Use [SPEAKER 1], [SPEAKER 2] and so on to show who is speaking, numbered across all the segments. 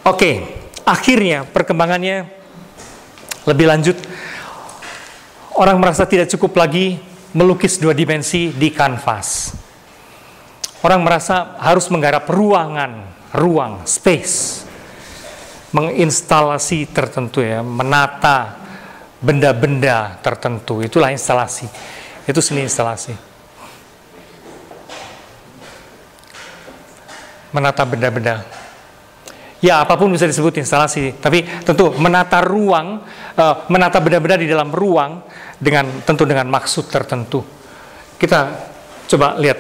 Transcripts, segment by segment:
[SPEAKER 1] Oke, akhirnya perkembangannya lebih lanjut. Orang merasa tidak cukup lagi melukis 2 dimensi di kanvas. Orang merasa harus menggarap ruang, space, menginstalasi tertentu ya, menata benda-benda tertentu. Itulah instalasi. Itu seni instalasi. Menata benda-benda. Ya, apapun bisa disebut instalasi, tapi tentu menata ruang, menata benda-benda di dalam ruang tentu dengan maksud tertentu. Kita coba lihat.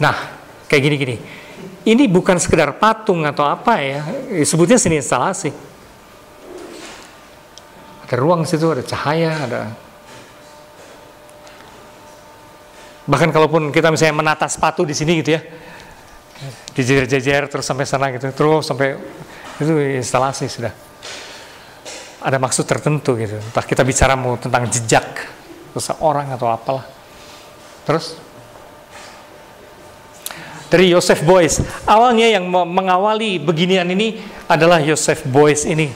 [SPEAKER 1] Nah, kayak gini-gini. Ini bukan sekedar patung atau apa ya, sebutnya seni instalasi. Ada ruang di situ, ada cahaya, ada. Bahkan kalaupun kita misalnya menata sepatu di sini gitu ya, dijejer-jejer terus sampai sana gitu, terus sampai itu instalasi sudah. Ada maksud tertentu gitu. Entah kita bicara mau tentang jejak seseorang atau apalah. Terus dari Joseph Beuys, awalnya yang mengawali beginian ini adalah Joseph Beuys ini.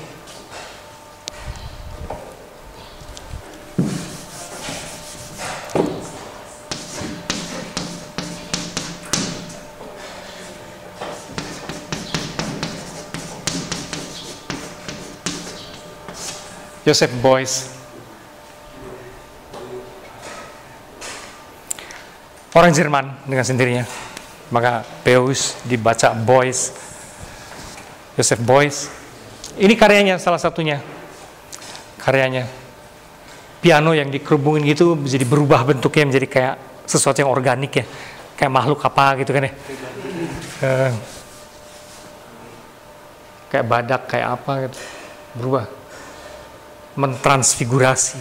[SPEAKER 1] Joseph Beuys. Orang Jerman dengan sendirinya. Maka Beuys dibaca Beuys. Joseph Beuys. Ini karyanya salah satunya. Karyanya. Piano yang dikerubungin gitu jadi berubah bentuknya menjadi kayak sesuatu yang organik ya. Kayak makhluk apa gitu kan ya. Kayak badak, kayak apa gitu. Berubah. Mentransfigurasi.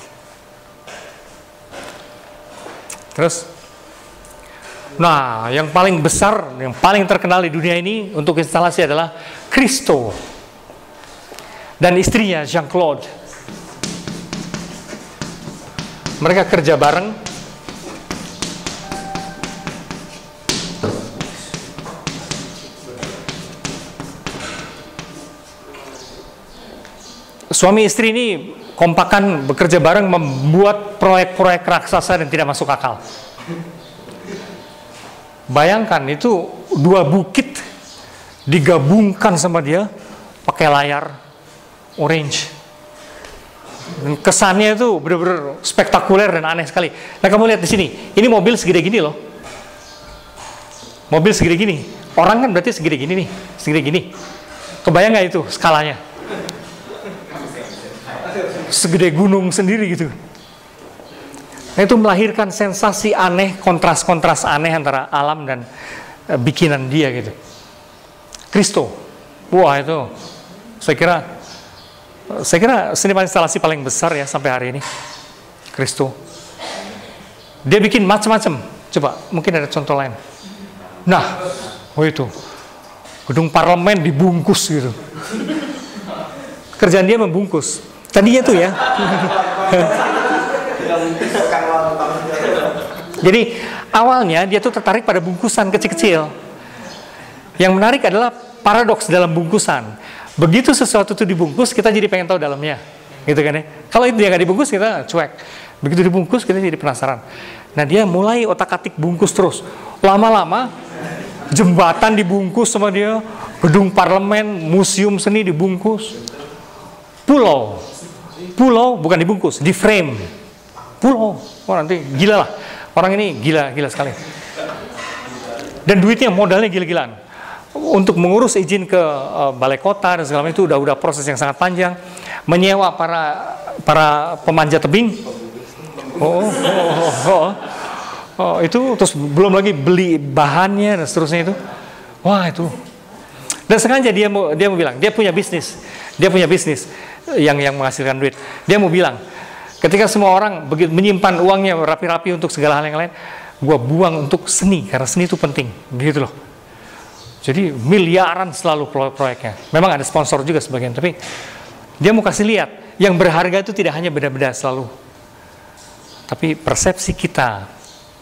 [SPEAKER 1] Terus, nah yang paling besar, yang paling terkenal di dunia ini untuk instalasi adalah Christo dan istrinya Jean-Claude. Mereka kerja bareng. Suami istri ini kompakan bekerja bareng membuat proyek-proyek raksasa dan tidak masuk akal. Bayangkan itu 2 bukit digabungkan sama dia pakai layar orange. Dan kesannya itu benar-benar spektakuler dan aneh sekali. Nah, kamu lihat di sini, ini mobil segede gini loh. Mobil segede gini. Orang kan berarti segede gini nih, segede gini. Kebayang nggak itu skalanya? Segede gunung sendiri gitu. Nah, itu melahirkan sensasi aneh, kontras-kontras aneh antara alam dan bikinan dia gitu. Christo, wah itu, saya kira seniman instalasi paling besar ya sampai hari ini. Christo, dia bikin macam-macam. Coba, mungkin ada contoh lain. Nah, itu, gedung parlemen dibungkus gitu. Kerjaan dia membungkus. Tadinya tuh ya. Jadi awalnya dia tuh tertarik pada bungkusan kecil-kecil. Yang menarik adalah paradoks dalam bungkusan. Begitu sesuatu itu dibungkus, kita jadi pengen tahu dalamnya, gitu kan ya. Kalau itu dia nggak dibungkus, kita cuek. Begitu dibungkus, kita jadi penasaran. Nah, dia mulai otak-atik bungkus terus. Lama-lama jembatan dibungkus sama dia, gedung parlemen, museum seni dibungkus, pulau bukan dibungkus, di frame. Pulau, wah nanti gila lah. Orang ini gila sekali. Dan duitnya, modalnya gila-gilaan. Untuk mengurus izin ke balai kota dan segala macam itu udah proses yang sangat panjang. Menyewa para pemanjat tebing. Itu terus belum lagi beli bahannya dan seterusnya itu. Wah itu. Dan sengaja dia mau bilang dia punya bisnis yang menghasilkan duit. Dia mau bilang, ketika semua orang begitu menyimpan uangnya rapi-rapi untuk segala hal yang lain, gua buang untuk seni karena seni itu penting, gitu loh. Jadi miliaran selalu proyeknya. Memang ada sponsor juga sebagian, tapi dia mau kasih lihat yang berharga itu tidak hanya benda-benda selalu, tapi persepsi kita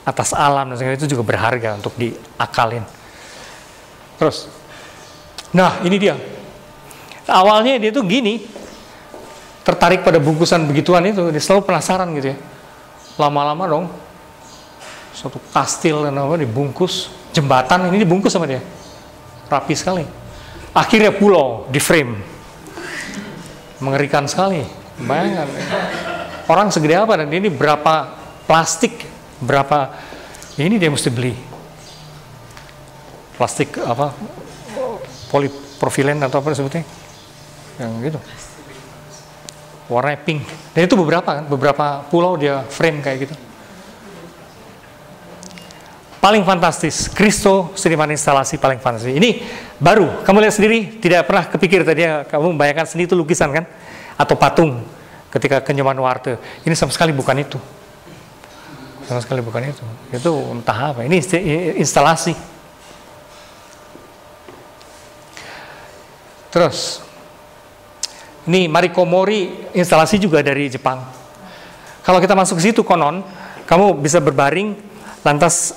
[SPEAKER 1] atas alam dan segala itu juga berharga untuk diakalin. Terus Nah, ini dia. Awalnya dia tuh gini, tertarik pada bungkusan begituan itu, dia selalu penasaran gitu ya. Lama-lama dong, suatu kastil dan apa dibungkus, jembatan ini dibungkus sama dia, rapi sekali. Akhirnya pulau di frame, mengerikan sekali. Bayangkan, orang segede apa dan ini berapa plastik, berapa ini dia mesti beli plastik apa, polipropilen atau apa disebutnya, yang gitu, warnanya pink. Dan itu beberapa pulau dia frame kayak gitu. Paling fantastis, Kristo seniman instalasi paling fantastis. Ini baru, kamu lihat sendiri, tidak pernah kepikir tadi kamu membayangkan seni itu lukisan kan? Atau patung ketika ke Nyoman-Warte. Ini sama sekali bukan itu. Sama sekali bukan itu. Itu entah apa, ini instalasi. Terus, ini Mariko Mori, instalasi juga dari Jepang. Kalau kita masuk ke situ konon, kamu bisa berbaring, lantas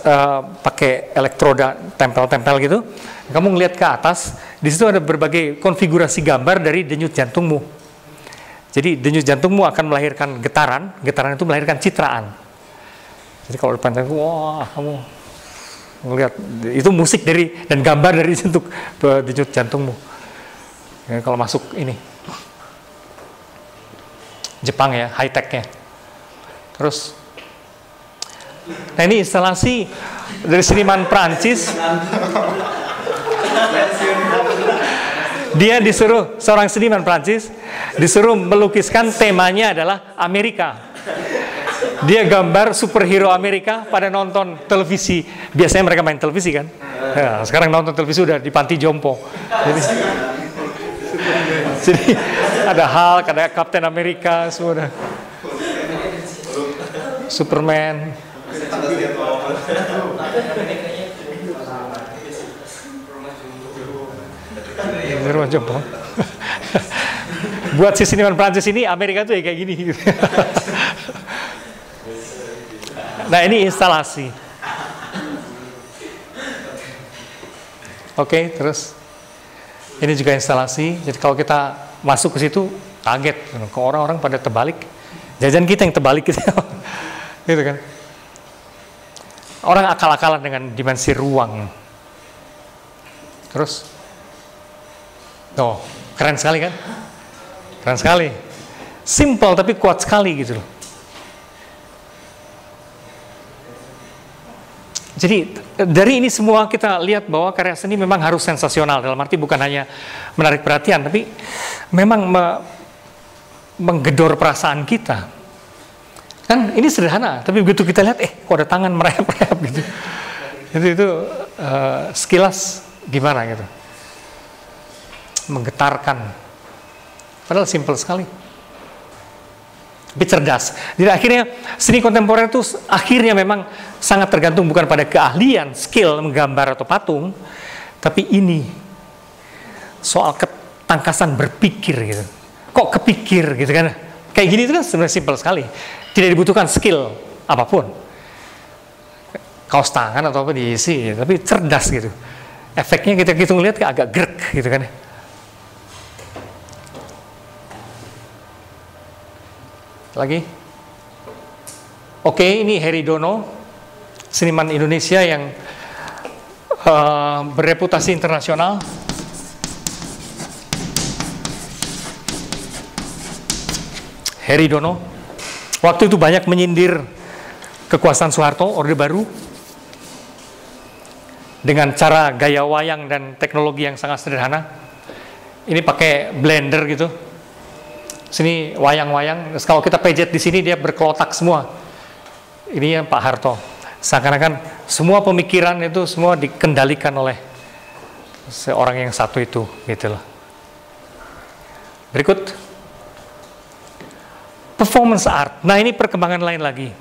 [SPEAKER 1] pakai elektroda tempel-tempel gitu, kamu ngelihat ke atas, di situ ada berbagai konfigurasi gambar dari denyut jantungmu. Jadi denyut jantungmu akan melahirkan getaran, getaran itu melahirkan citraan. Jadi kalau depan wah kamu ngelihat itu musik dari dan gambar dari untuk denyut jantungmu. Ya, kalau masuk ini Jepang ya, high tech-nya. Terus nah ini instalasi dari seniman Prancis. Dia disuruh, seorang seniman Prancis disuruh melukiskan, temanya adalah Amerika. Dia gambar superhero Amerika pada nonton televisi. Biasanya mereka main televisi kan. Ya, sekarang nonton televisi udah di panti jompo. Jadi ada Hulk, ada Captain Amerika, semua udah. Superman. Rumah jompo. Buat si seniman Prancis ini, Amerika tuh ya kayak gini. Nah ini instalasi. Oke, terus ini juga instalasi. Jadi kalau kita masuk ke situ kaget, kok orang-orang pada terbalik. Jajan kita yang terbalik gitu. Gitu kan. Orang akal-akalan dengan dimensi ruang. Terus, oh, keren sekali kan? Keren sekali. Simple tapi kuat sekali gitu loh. Jadi dari ini semua kita lihat bahwa karya seni memang harus sensasional. Dalam arti bukan hanya menarik perhatian, tapi memang menggedor perasaan kita. Kan ini sederhana, tapi begitu kita lihat, kok ada tangan merayap-rayap gitu. Itu sekilas gimana gitu. Menggetarkan. Padahal simple sekali. Tapi cerdas. Jadi akhirnya seni kontemporer itu akhirnya memang sangat tergantung bukan pada keahlian, skill menggambar atau patung, tapi ini soal ketangkasan berpikir gitu. Kok kepikir gitu kan? Kayak gini itu kan sebenarnya simple sekali. Tidak dibutuhkan skill apapun. Kaos tangan atau apa diisi, tapi cerdas gitu. Efeknya kita lihat agak grek gitu kan. Lagi. Oke, ini Heri Dono, seniman Indonesia yang bereputasi internasional. Heri Dono, waktu itu banyak menyindir kekuasaan Soeharto, Orde Baru, dengan cara gaya wayang dan teknologi yang sangat sederhana. Ini pakai blender gitu. Sini wayang-wayang, kalau kita pejet di sini dia berkelotak semua. Ini yang Pak Harto. Seakan-akan semua pemikiran itu semua dikendalikan oleh seorang yang satu itu, gitu loh. Berikut performance art. Nah ini perkembangan lain lagi.